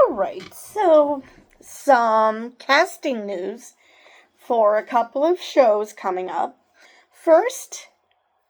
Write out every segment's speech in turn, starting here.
Alright, so some casting news for a couple of shows coming up. First,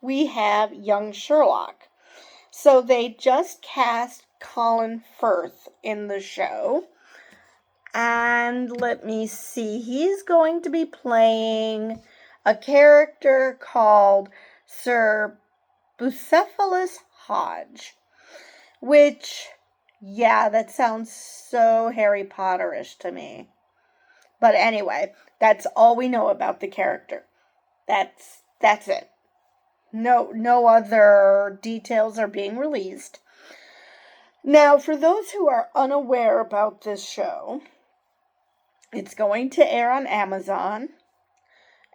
we have Young Sherlock. So they just cast Colin Firth in the show. And let me see, he's going to be playing a character called Sir Bucephalus Hodge, which, yeah, that sounds so Harry Potterish to me. But anyway, that's all we know about the character. That's it. No other details are being released. Now, for those who are unaware about this show, it's going to air on Amazon,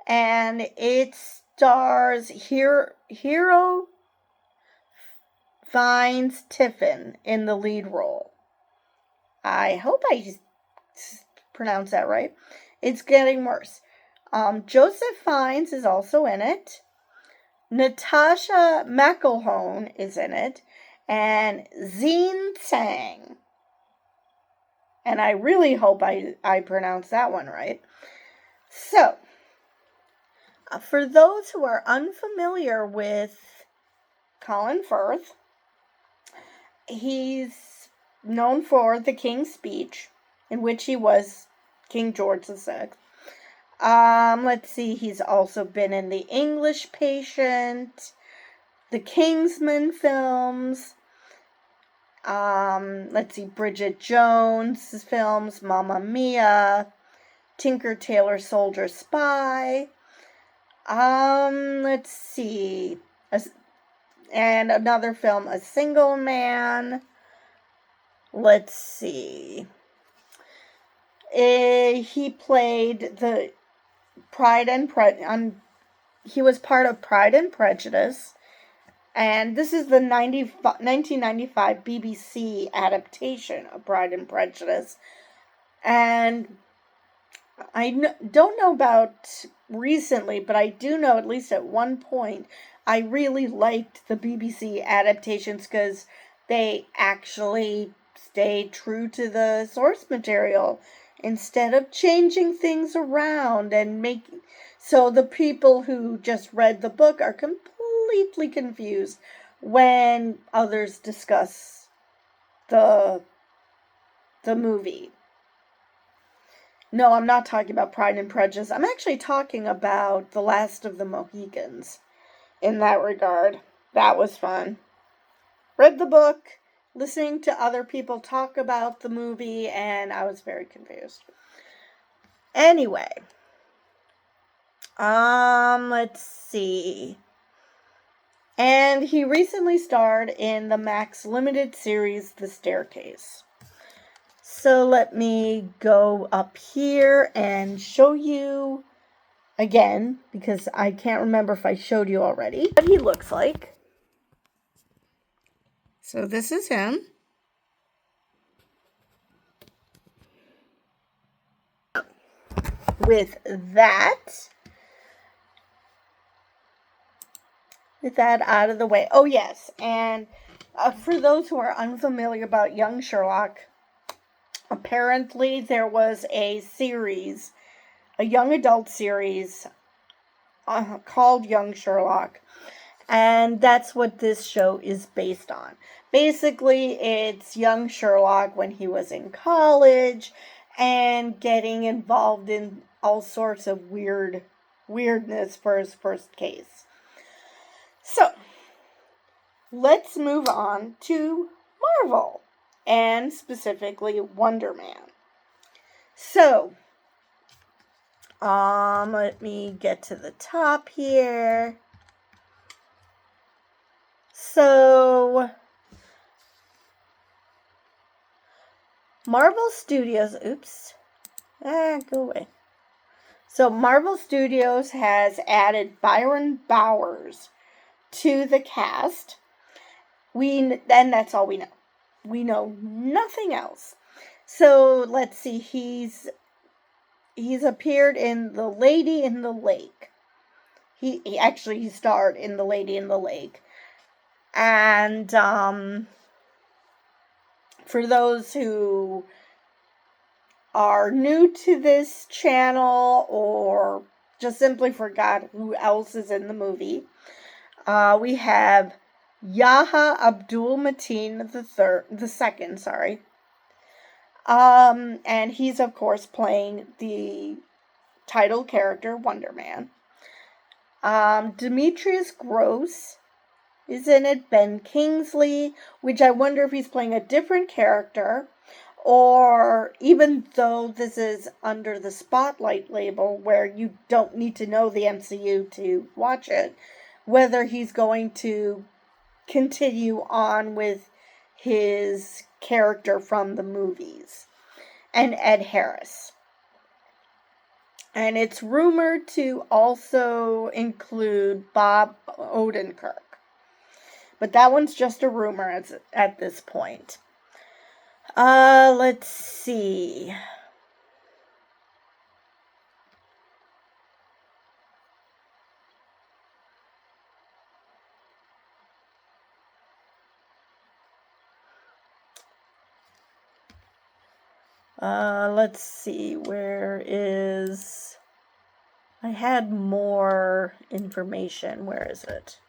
and it stars Hero Fiennes Tiffin in the lead role. I hope I pronounced that right. It's getting worse. Joseph Fiennes is also in it. Natasha McElhone is in it. And Zine Tsang. And I really hope I pronounced that one right. So, for those who are unfamiliar with Colin Firth, he's known for The King's Speech, in which he was King George VI. Let's see, he's also been in The English Patient, the Kingsman films, let's see, Bridget Jones' films, Mamma Mia, Tinker Tailor Soldier Spy, let's see, and another film, A Single Man. Let's see. He played the he was part of Pride and Prejudice, and this is the 1995 BBC adaptation of Pride and Prejudice. And I don't know about recently, but I do know at least at one point I really liked the BBC adaptations because they actually stayed true to the source material instead of changing things around and making so the people who just read the book are completely confused when others discuss the movie. No, I'm not talking about Pride and Prejudice. I'm actually talking about The Last of the Mohicans in that regard. That was fun. Read the book, listening to other people talk about the movie, and I was very confused. Anyway, let's see. And he recently starred in the Max Limited series, The Staircase. So let me go up here and show you again, because I can't remember if I showed you already, what he looks like. So this is him. With that out of the way. Oh, yes. And for those who are unfamiliar about Young Sherlock, apparently there was a series, a young adult series called Young Sherlock. And that's what this show is based on. Basically, it's young Sherlock when he was in college and getting involved in all sorts of weirdness for his first case. So, let's move on to Marvel, and specifically Wonder Man. So, let me get to the top here. So, Marvel Studios, go away. So, Marvel Studios has added Byron Bowers to the cast. And that's all we know. We know nothing else. So, let's see, he's appeared in The Lady in the Lake. He starred in The Lady in the Lake. And for those who are new to this channel or just simply forgot who else is in the movie, we have Yaha Abdul Mateen the second, sorry. And he's of course playing the title character, Wonder Man. Demetrius Gross is in it, Ben Kingsley, which I wonder if he's playing a different character, or even though this is under the Spotlight label where you don't need to know the MCU to watch it, whether he's going to continue on with his character from the movies. And Ed Harris. And it's rumored to also include Bob Odenkirk. But that one's just a rumor at this point. Let's see. Let's see. Where is... I had more information. Where is it?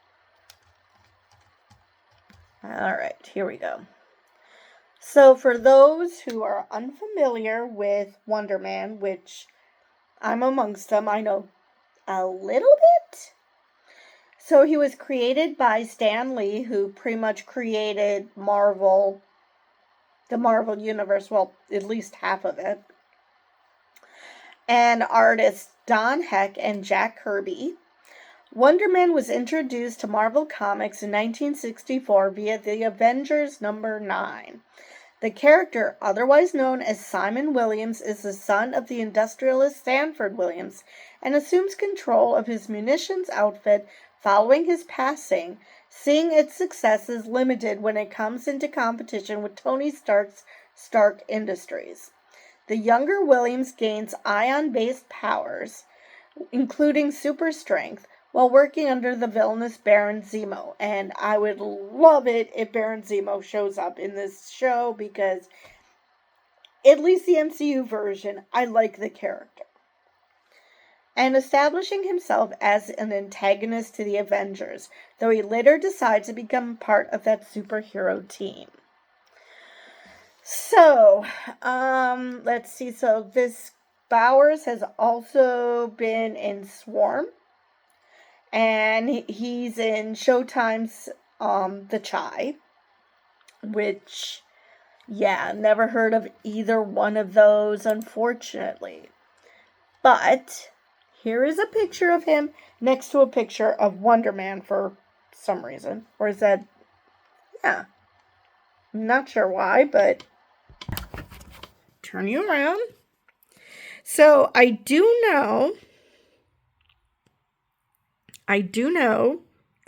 Alright, here we go. So for those who are unfamiliar with Wonder Man, which I'm amongst them, I know a little bit. So he was created by Stan Lee, who pretty much created the Marvel Universe, well, at least half of it. And artists Don Heck and Jack Kirby. Wonder Man was introduced to Marvel Comics in 1964 via the Avengers number 9. The character, otherwise known as Simon Williams, is the son of the industrialist Sanford Williams and assumes control of his munitions outfit following his passing, seeing its successes limited when it comes into competition with Tony Stark's Stark Industries. The younger Williams gains ion-based powers, including super strength, while working under the villainous Baron Zemo. And I would love it if Baron Zemo shows up in this show, because at least the MCU version, I like the character. And establishing himself as an antagonist to the Avengers, though he later decides to become part of that superhero team. So, let's see. So this Bowers has also been in Swarm. And he's in Showtime's The Chi, which, yeah, never heard of either one of those, unfortunately. But here is a picture of him next to a picture of Wonder Man for some reason. Or is that, yeah, I'm not sure why, but turn you around. So I do know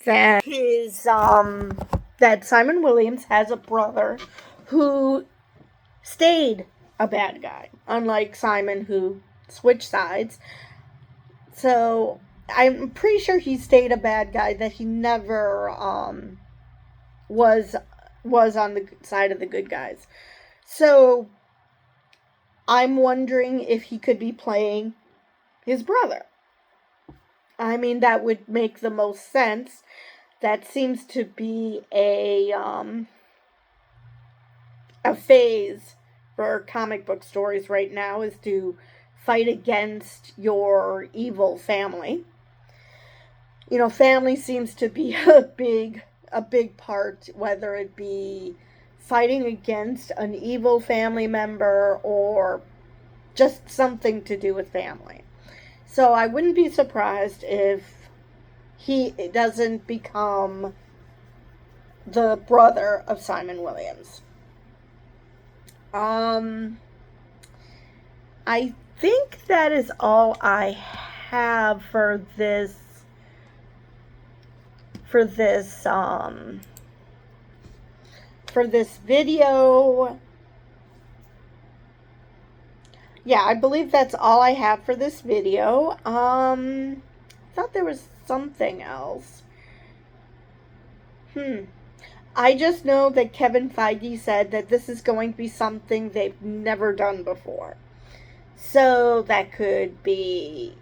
that that Simon Williams has a brother who stayed a bad guy, unlike Simon, who switched sides. So I'm pretty sure he stayed a bad guy, that he never was on the side of the good guys. So I'm wondering if he could be playing his brother. I mean, that would make the most sense. That seems to be a phase for comic book stories right now, is to fight against your evil family. You know, family seems to be a big part, whether it be fighting against an evil family member or just something to do with family. So I wouldn't be surprised if he doesn't become the brother of Simon Williams. I think that is all I have for this video. Yeah, I believe that's all I have for this video. I thought there was something else. I just know that Kevin Feige said that this is going to be something they've never done before. So that could be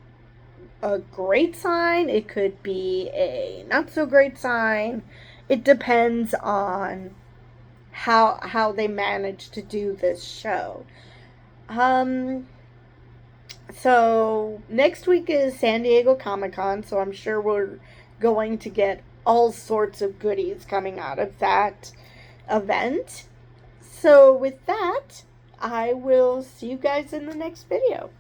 a great sign, it could be a not so great sign. It depends on how they manage to do this show. Um so next week is San Diego Comic-Con, so I'm sure we're going to get all sorts of goodies coming out of that event. So with that, I will see you guys in the next video.